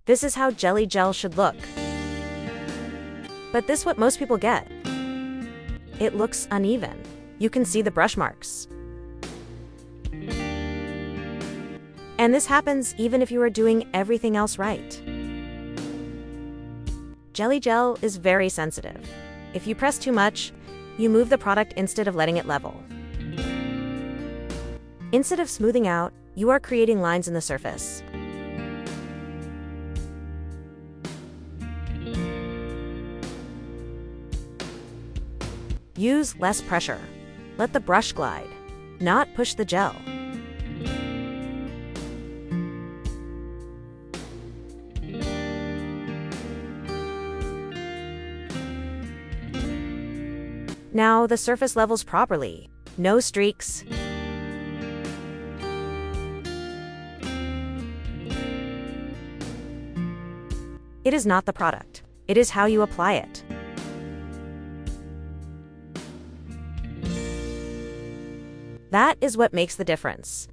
This is how jelly gel should look. But this is what most people get. It looks uneven. You can see the brush marks. And this happens even if you are doing everything else right. Jelly gel is very sensitive. If you press too much, you move the product instead of letting it level. Instead of smoothing out, you are creating lines in the surface. Use less pressure. Let the brush glide, not push the gel. Now the surface levels properly. No streaks. It is not the product. It is how you apply it. That is what makes the difference.